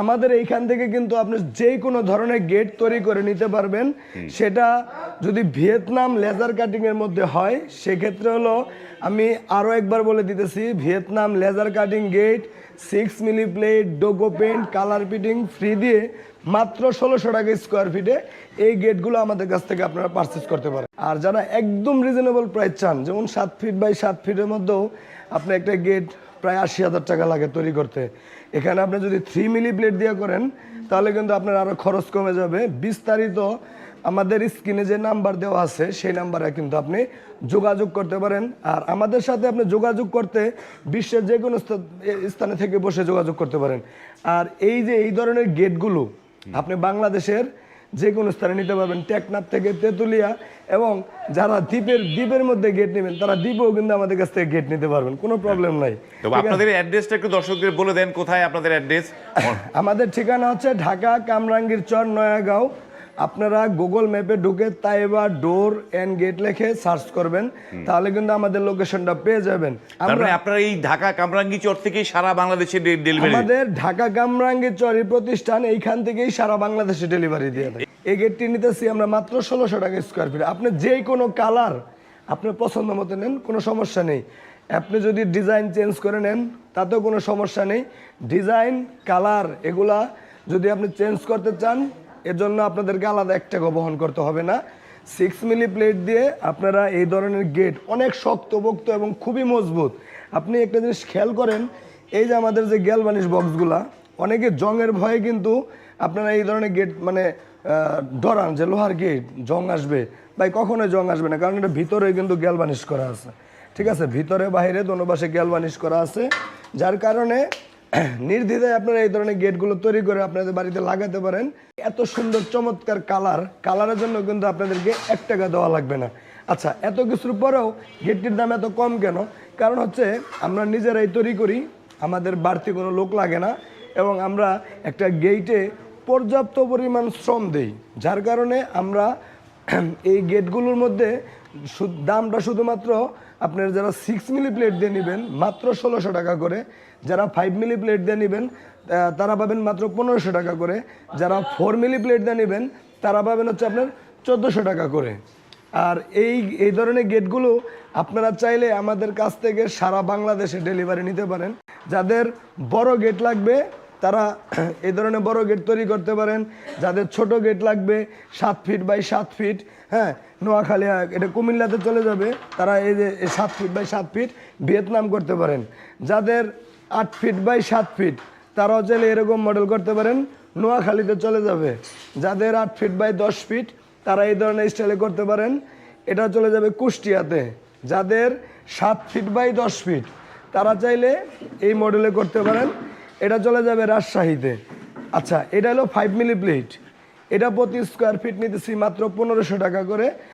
আমাদের এইখান থেকে কিন্তু আপনি যে কোনো ধরনের গেট তৈরি করে নিতে পারবেন। সেটা যদি ভিয়েতনাম লেজার কাটিং এর মধ্যে হয় সেক্ষেত্রে হলো আমি আরও একবার বলে দিতেছি, Vietnam laser cutting gate 6 milli plate ডোগো পেন্ট কালার ফিটিং ফ্রি দিয়ে মাত্র 1600 টাকা স্কোয়ার ফিটে এই গেটগুলো আমাদের কাছ থেকে আপনারা পারচেস করতে পারেন। আর যারা একদম রিজনেবল প্রাইস চান, যেমন 7 ফিট বাই 7 ফিটের মধ্যেও আপনি একটা গেট প্রায় 80,000 টাকা লাগে তৈরি করতে, এখানে আপনি যদি 3 মিলি প্লেট দিয়ে করেন তাহলে কিন্তু আপনার আরও খরচ কমে যাবে। বিস্তারিত আমাদের স্ক্রিনে যে নাম্বার দেওয়া আছে সেই নাম্বারে কিন্তু আপনি যোগাযোগ করতে পারেন। আর আমাদের সাথে আপনি যোগাযোগ করতে বিশ্বের যে কোনো স্থানে থেকে বসে যোগাযোগ করতে পারেন। আর এই যে এই ধরনের গেটগুলো আপনি বাংলাদেশের যে কোনো স্থানে নিতে পারবেন, টেকনাফ থেকে তেঁতুলিয়া, এবং যারা দ্বীপের মধ্যে গেট নেবেন তারা দ্বীপেও কিন্তু আমাদের কাছ থেকে গেট নিতে পারবেন, কোনো প্রবলেম নাই। আপনাদের অ্যাড্রেসটা একটু দর্শকদের বলে দেন, কোথায় আপনাদের অ্যাড্রেস? আমাদের ঠিকানা হচ্ছে ঢাকা কামরাঙ্গীর চর নয়াগাঁও। আপনারা গুগল ম্যাপে ঢুকে তাইবা ডোর এন্ড গেট লিখে সার্চ করবেন, তাহলে কিন্তু আমাদের লোকেশনটা পেয়ে যাবেন। আপনারা এই ঢাকা কামরাঙ্গী চর থেকেই সারা বাংলাদেশে ডেলিভারি? আমাদের ঢাকা কামরাঙ্গীর চরই প্রতিষ্ঠান, এইখান থেকেই সারা বাংলাদেশে ডেলিভারি দিয়ে দেয়। এই গেটটি নিতেছি আমরা মাত্র 1600 টাকা স্কোয়ার ফিট। আপনি যে কোনো কালার আপনার পছন্দ মতো নেন, কোনো সমস্যা নেই। আপনি যদি ডিজাইন চেঞ্জ করে নেন তাতেও কোনো সমস্যা নেই। ডিজাইন কালার এগুলা যদি আপনি চেঞ্জ করতে চান এর জন্য আপনাদেরকে আলাদা 1 টাকা বহন করতে হবে না। 6 মিলি প্লেট দিয়ে আপনারা এই ধরনের গেট অনেক শক্তপোক্ত এবং খুবই মজবুত। আপনি একটা জিনিস খেয়াল করেন, এই যে আমাদের যে গ্যালভানিশ বক্সগুলা, অনেকে জংয়ের ভয়ে কিন্তু আপনারা এই ধরনের গেট মানে ডরান যে লোহার গেট জং আসবে, ভাই কখনোই জং আসবে না, কারণ এটা ভিতরে কিন্তু গ্যালভানিশ করা আছে। ঠিক আছে, ভিতরে বাইরে দোনো পাশে গ্যালভানিশ করা আছে, যার কারণে নির্দ্বিধায় আপনারা এই ধরনের গেটগুলো তৈরি করে আপনাদের বাড়িতে লাগাতে পারেন। এত সুন্দর চমৎকার কালারের জন্য কিন্তু আপনাদেরকে 1 টাকা দেওয়া লাগবে না। আচ্ছা, এত কিছুর পরেও গেটটির দাম এত কম কেন? কারণ হচ্ছে আমরা নিজেরাই তৈরি করি, আমাদের বাড়তি কোনো লোক লাগে না, এবং আমরা একটা গেটে পর্যাপ্ত পরিমাণ শ্রম দেই, যার কারণে আমরা এই গেটগুলোর মধ্যে দামটা শুধুমাত্র আপনার যারা 6 মিলি প্লেট দিয়ে নেবেন মাত্র 1600 টাকা করে, যারা 5 মিলি প্লেট দিয়ে নেবেন তারা পাবেন মাত্র 1500 টাকা করে, যারা 4 মিলি প্লেট দিয়ে নেবেন তারা পাবেন হচ্ছে আপনার 1400 টাকা করে। আর এই ধরনের গেটগুলো আপনারা চাইলে আমাদের কাছ থেকে সারা বাংলাদেশে ডেলিভারি নিতে পারেন। যাদের বড় গেট লাগবে তারা এই ধরনের বড় গেট তৈরি করতে পারেন। যাদের ছোট গেট লাগবে 7 ফিট বাই 7 ফিট, হ্যাঁ, নোয়াখালী এটা কুমিল্লাতে চলে যাবে, তারা এই যে 7 ফিট বাই 7 ফিট ভিয়েতনাম করতে পারেন। যাদের 8 ফিট বাই 7 ফিট তারাও চাইলে এরকম মডেল করতে পারেন, নোয়াখালীতে চলে যাবে। যাদের 8 ফিট বাই 10 ফিট তারা এই ধরনের স্টাইলে করতে পারেন, এটা চলে যাবে কুষ্টিয়াতে। যাদের 7 ফিট বাই 10 ফিট তারা চাইলে এই মডেলে করতে পারেন, এটা চলে যাবে রাজশাহীতে। আচ্ছা, এটা হলো 5 মিলি প্লেট, এটা প্রতি স্কোয়ার ফিট নিতেছি মাত্র 1500 টাকা করে।